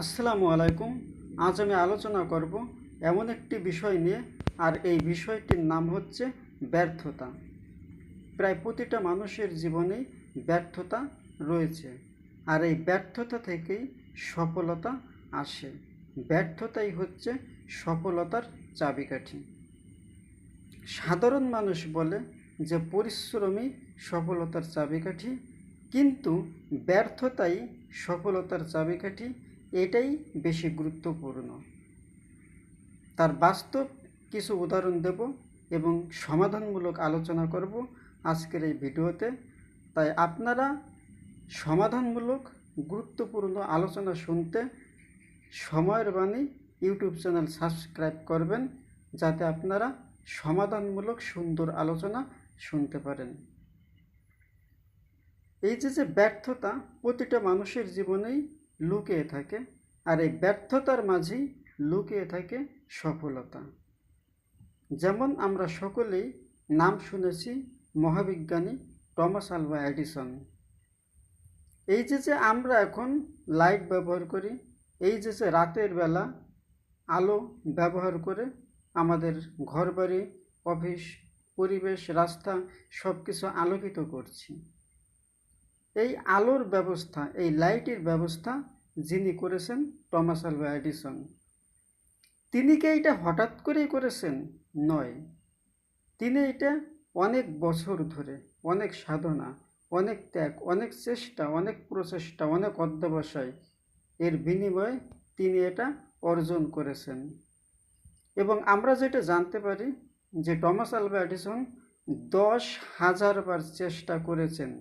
আসসালামু আলাইকুম। আজ আমি আলোচনা করব এমন একটি বিষয় নিয়ে, আর এই বিষয়টির নাম হচ্ছে ব্যর্থতা। প্রায় প্রতিটা মানুষের জীবনেই ব্যর্থতা রয়েছে, আর এই ব্যর্থতা থেকেই সফলতা আসে। ব্যর্থতাই হচ্ছে সফলতার চাবিকাঠি। সাধারণ মানুষ বলে যে পরিশ্রমই সফলতার চাবিকাঠি, কিন্তু ব্যর্থতাই সফলতার চাবিকাঠি, এটাই বেশি গুরুত্বপূর্ণ। তার বাস্তব কিছু উদাহরণ দেব এবং সমাধানমূলক আলোচনা করব আজকের এই ভিডিওতে। তাই আপনারা সমাধানমূলক গুরুত্বপূর্ণ আলোচনা শুনতে সময়ের বাণী ইউটিউব চ্যানেল সাবস্ক্রাইব করবেন, যাতে আপনারা সমাধানমূলক সুন্দর আলোচনা শুনতে পারেন। এই যে ব্যর্থতা প্রতিটা মানুষের জীবনেই লুকিয়ে থাকে, আর এই ব্যর্থতার মাঝেই লুকিয়ে থাকে সফলতা। যেমন আমরা সকলেই নাম শুনেছি মহাবিজ্ঞানী টমাস আলভা এডিসন। এই যে আমরা এখন লাইট ব্যবহার করি, এই যে রাতের বেলা আলো ব্যবহার করে আমাদের ঘরবাড়ি, অফিস, পরিবেশ, রাস্তা সব কিছু আলোকিত করছি, এই আলোর ব্যবস্থা, এই লাইটের ব্যবস্থা যিনি করেছেন টমাস আলভা এডিসন। তিনি কি এটা হঠাৎ করেই করেছেন? নয়, তিনি এটা অনেক বছর ধরে, অনেক সাধনা, অনেক ত্যাগ, অনেক চেষ্টা, অনেক প্রচেষ্টা, অনেক অধ্যবসায় এর বিনিময়ে তিনি এটা অর্জন করেছেন। এবং আমরা যেটা জানতে পারি যে টমাস আলভা এডিসন 10,000 বার চেষ্টা করেছেন,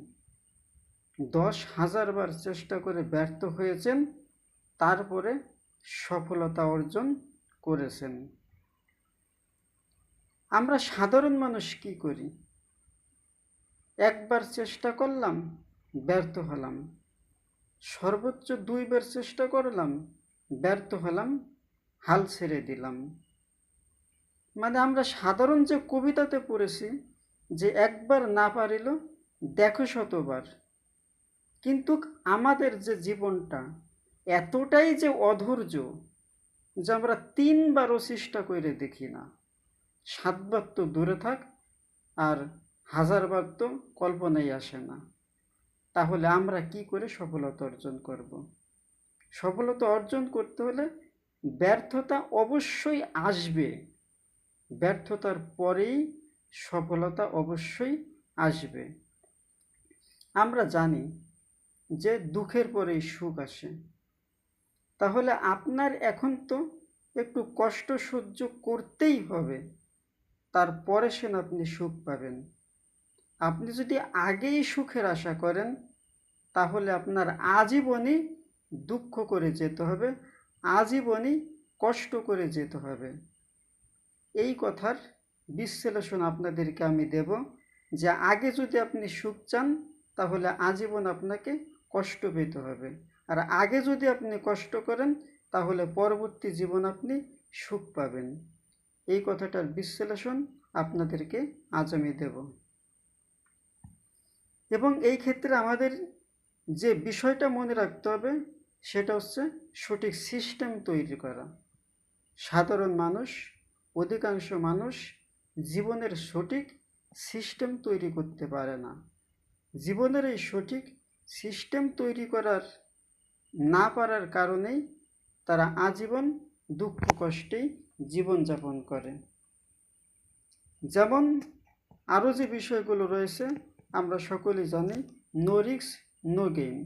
10,000 বার চেষ্টা করে ব্যর্থ হয়েছেন, তারপরে সফলতা অর্জন করেছেন। আমরা সাধারণ মানুষ কি করি? একবার চেষ্টা করলাম, ব্যর্থ হলাম, সর্বোচ্চ 2 বার চেষ্টা করলাম, ব্যর্থ হলাম, হাল ছেড়ে দিলাম। মানে আমরা সাধারণ যে কবিতাতে পড়েছি যে একবার না পারিল দেখো শতবার, কিন্তু আমাদের যে জীবনটা এতটাই যে অধৈর্য যে আমরা 3 বারও চেষ্টা করে দেখি না। 7 বার তো দূরে থাক, আর 1000 বার তো কল্পনাই আসে না। তাহলে আমরা কি করে সফলতা অর্জন করব? সফলতা অর্জন করতে হলে ব্যর্থতা অবশ্যই আসবে, ব্যর্থতার পরেই সফলতা অবশ্যই আসবে। আমরা জানি যে দুঃখের পরেই সুখ আসে। তাহলে আপনার এখন তো একটু কষ্ট সহ্য করতেই হবে, তারপরে সেন আপনি সুখ পাবেন। আপনি যদি আগেই সুখের আশা করেন, তাহলে আপনার আজীবনই দুঃখ করে যেতে হবে, আজীবনই কষ্ট করে যেতে হবে। এই কথার বিশ্লেষণ আপনাদেরকে আমি দেব যে আগে যদি আপনি সুখ চান, তাহলে আজীবন আপনাকে কষ্ট পেতে হবে, আর আগে যদি আপনি কষ্ট করেন, তাহলে পরবর্তী জীবন আপনি সুখ পাবেন। এই কথাটার বিশ্লেষণ আপনাদেরকে আজ আমি দেব। এবং এই ক্ষেত্রে আমাদের যে বিষয়টা মনে রাখতে হবে সেটা হচ্ছে সঠিক সিস্টেম তৈরি করা। সাধারণ মানুষ, অধিকাংশ মানুষ জীবনের সঠিক সিস্টেম তৈরি করতে পারে না। জীবনের এই সঠিক সিস্টেম তৈরি করার না পারার কারণেই তারা আজীবন দুঃখ কষ্টেই জীবনযাপন করে। যেমন আরও যে বিষয়গুলো রয়েছে আমরা সকলেই জানি, নো রিস্ক নো গেইন।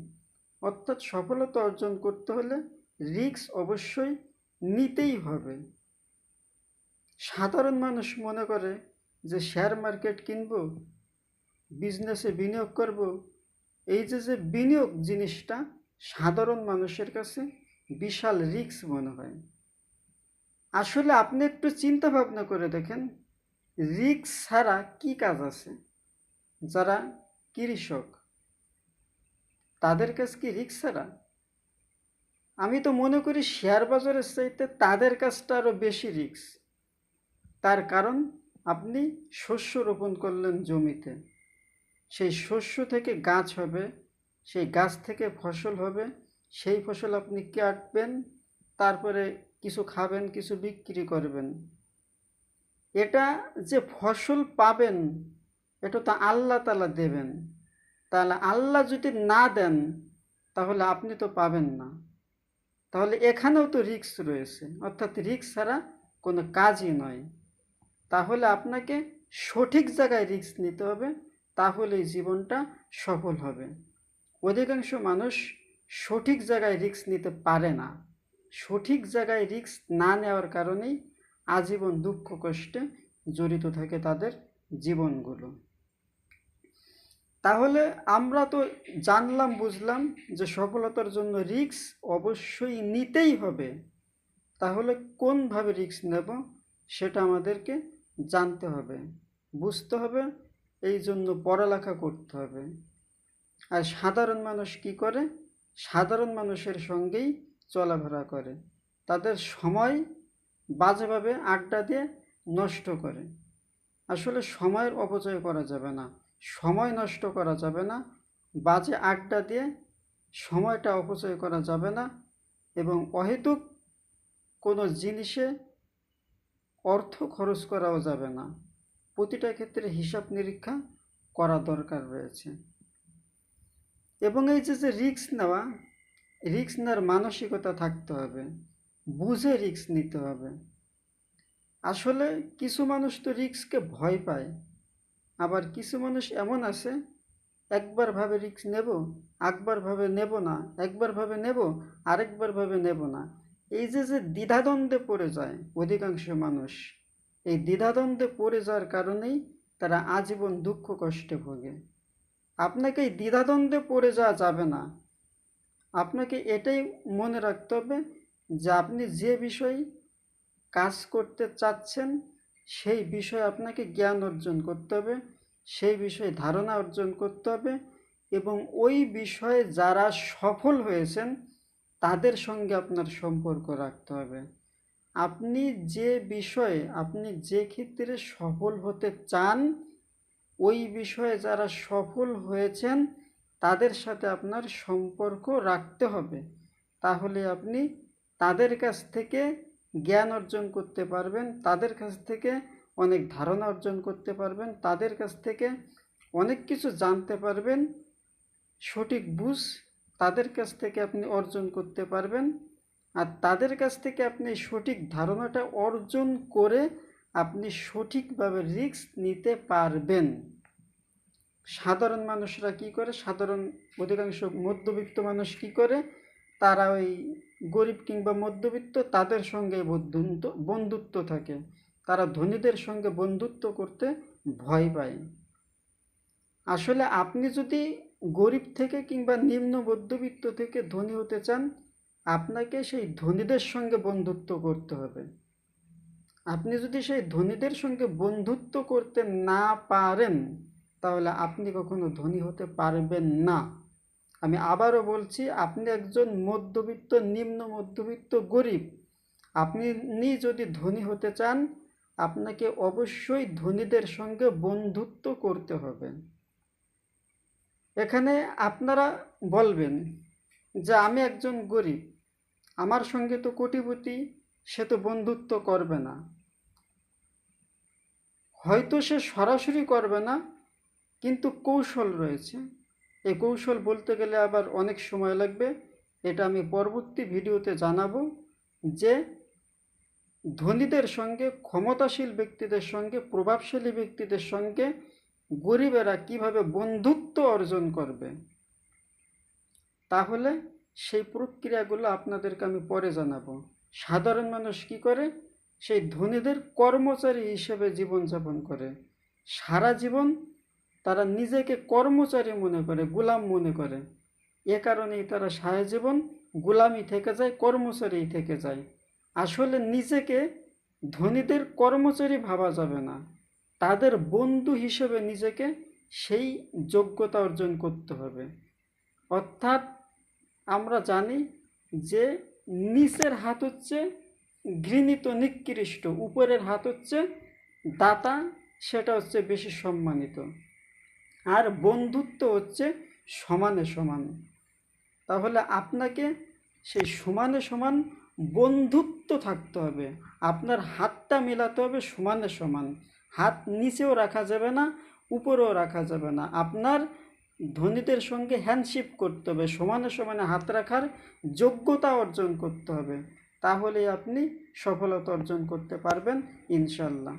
অর্থাৎ সফলতা অর্জন করতে হলে রিস্ক অবশ্যই নিতেই হবে। সাধারণ মানুষ মনে করে যে শেয়ার মার্কেট কিনব, বিজনেসে বিনিয়োগ করব, এই যে বিনিয়োগ জিনিসটা সাধারণ মানুষের কাছে বিশাল রিস্ক মনে হয়। আসলে আপনি একটু চিন্তা ভাবনা করে দেখেন, রিস্ক ছাড়া কি কাজ আছে? যারা কৃষক, তাদের কাছে কি রিস্ক ছাড়া? আমি তো মনে করি শেয়ার বাজারের চাইতে তাদের কাজটা আরও বেশি রিস্ক। তার কারণ, আপনি শস্য রোপণ করলেন জমিতে, সেই শস্য থেকে গাছ হবে, সেই গাছ থেকে ফসল হবে, সেই ফসল আপনি কাটবেন, তারপরে কিছু খাবেন, কিছু বিক্রি করবেন। এটা যে ফসল পাবেন এটা তো আল্লাহ তাআলা দেবেন। তাহলে আল্লাহ যদি না দেন তাহলে আপনি তো পাবেন না। তাহলে এখানেও তো রিস্ক রয়েছে, অর্থাৎ রিস্ক ছাড়া কোনো কাজই নয়। তাহলে আপনাকে সঠিক জায়গায় রিস্ক নিতে হবে, তাহলেই জীবনটা সফল হবে। অধিকাংশ মানুষ সঠিক জায়গায় রিস্ক নিতে পারে না। সঠিক জায়গায় রিস্ক না নেওয়ার কারণেই আজীবন দুঃখ কষ্টে জড়িত থাকে তাদের জীবনগুলো। তাহলে আমরা তো জানলাম, বুঝলাম যে সফলতার জন্য রিস্ক অবশ্যই নিতেই হবে। তাহলে কোনভাবে রিস্ক নেব সেটা আমাদেরকে জানতে হবে, বুঝতে হবে। এই জন্য পড়ালেখা করতে হবে। আর সাধারণ মানুষ কি করে? সাধারণ মানুষের সঙ্গেই চলাফেরা করে, তাদের সময় বাজেভাবে আড্ডা দিয়ে নষ্ট করে। আসলে সময়ের অপচয় করা যাবে না, সময় নষ্ট করা যাবে না, বাজে আড্ডা দিয়ে সময়টা অপচয় করা যাবে না, এবং অহেতুক কোনো জিনিসে অর্থ খরচ করাও যাবে না। প্রতিটা ক্ষেত্রে হিসাব নিরীক্ষা করা দরকার রয়েছে। এবং এই যে রিস্ক নেওয়া, রিস্ক নেওয়ার মানসিকতা থাকতে হবে, বুঝে রিস্ক নিতে হবে। আসলে কিছু মানুষ তো রিস্ককে ভয় পায়, আবার কিছু মানুষ এমন আছে একবার ভাবে রিস্ক নেব, একবার ভাবে নেব না, একবার ভাবে নেব, আরেকবার ভাবে নেব না। এই যে দ্বিধাদ্বন্দ্বে পড়ে যায় অধিকাংশ মানুষ, এই দ্বিধাদ্বন্দ্বে পড়ে যাওয়ার কারণেই তারা আজীবন দুঃখ কষ্টে ভোগে। আপনাকে এই দ্বিধাদ্বন্দ্বে পড়ে যাওয়া যাবে না। আপনাকে এটাই মনে রাখতে হবে যে আপনি যে বিষয়ে কাজ করতে চাচ্ছেন সেই বিষয়ে আপনাকে জ্ঞান অর্জন করতে হবে, সেই বিষয়ে ধারণা অর্জন করতে হবে, এবং ওই বিষয়ে যারা সফল হয়েছেন তাদের সঙ্গে আপনার সম্পর্ক রাখতে হবে। আপনি যে বিষয়ে, আপনি যে ক্ষেত্রে সফল হতে চান ওই বিষয়ে যারা সফল হয়েছেন তাদের সাথে আপনার সম্পর্ক রাখতে হবে। তাহলে আপনি তাদের কাছ থেকে জ্ঞান অর্জন করতে পারবেন, তাদের কাছ থেকে অনেক ধারণা অর্জন করতে পারবেন, তাদের কাছ থেকে অনেক কিছু জানতে পারবেন। সঠিক বুঝ তাদের কাছ থেকে আপনি অর্জন করতে পারবেন, আর তাদের কাছ থেকে আপনি সঠিক ধারণাটা অর্জন করে আপনি সঠিকভাবে রিস্ক নিতে পারবেন। সাধারণ মানুষরা কি করে? সাধারণ অধিকাংশ মধ্যবিত্ত মানুষ কি করে? তারা ওই গরিব কিংবা মধ্যবিত্ত তাদের সঙ্গে বন্ধুত্ব থাকে, তারা ধনীদের সঙ্গে বন্ধুত্ব করতে ভয় পায়। আসলে আপনি যদি গরিব থেকে কিংবা নিম্ন মধ্যবিত্ত থেকে ধনী হতে চান আপনাকে সেই ধনীদের সঙ্গে বন্ধুত্ব করতে হবে। আপনি যদি সেই ধনীদের সঙ্গে বন্ধুত্ব করতে না পারেন তাহলে আপনি কখনো ধনী হতে পারবেন না। আমি আবারও বলছি, আপনি একজন মধ্যবিত্ত, নিম্ন মধ্যবিত্ত, গরিব, আপনি যদি ধনী হতে চান আপনাকে অবশ্যই ধনীদের সঙ্গে বন্ধুত্ব করতে হবে। এখানে আপনারা বলবেন যে আমি একজন গরিব, আমার সঙ্গে তো কোটিপতি, সে তো বন্ধুত্ব করবে না। হয়তো সে সরাসরি করবে না, কিন্তু কৌশল রয়েছে। এই কৌশল বলতে গেলে আবার অনেক সময় লাগবে, এটা আমি পরবর্তী ভিডিওতে জানাবো যে ধনীদের সঙ্গে, ক্ষমতাশীল ব্যক্তিদের সঙ্গে, প্রভাবশালী ব্যক্তিদের সঙ্গে গরিবেরা কিভাবে বন্ধুত্ব অর্জন করবে। তাহলে সেই প্রক্রিয়াগুলো আপনাদেরকে আমি পরে জানাবো। সাধারণ মানুষ কি করে? সেই ধনীদের কর্মচারী হিসেবে জীবনযাপন করে, সারা জীবন তারা নিজেকে কর্মচারী মনে করে, গোলাম মনে করে। এ কারণেই তারা সারা জীবন গোলামি থেকে যায়, কর্মচারী থেকে যায়। আসলে নিজেকে ধনীদের কর্মচারী ভাবা যাবে না, তাদের বন্ধু হিসেবে নিজেকে সেই যোগ্যতা অর্জন করতে হবে। অর্থাৎ আমরা জানি যে নিচের হাত হচ্ছে ঘৃণিত, নিকৃষ্ট, উপরের হাত হচ্ছে দাতা, সেটা হচ্ছে বেশি সম্মানিত, আর বন্ধুত্ব হচ্ছে সমানে সমান। তাহলে আপনাকে সেই সমানে সমান বন্ধুত্ব থাকতে হবে। আপনার হাতটা মেলাতে হবে সমানে সমান, হাত নিচেও রাখা যাবে না, উপরেও রাখা যাবে না। আপনার ধনীদের সঙ্গে হ্যান্ডশেক করতে হবে, সমানে সমানে হাত রাখার যোগ্যতা অর্জন করতে হবে। তাহলেই আপনি সফলতা অর্জন করতে পারবেন ইনশাল্লাহ।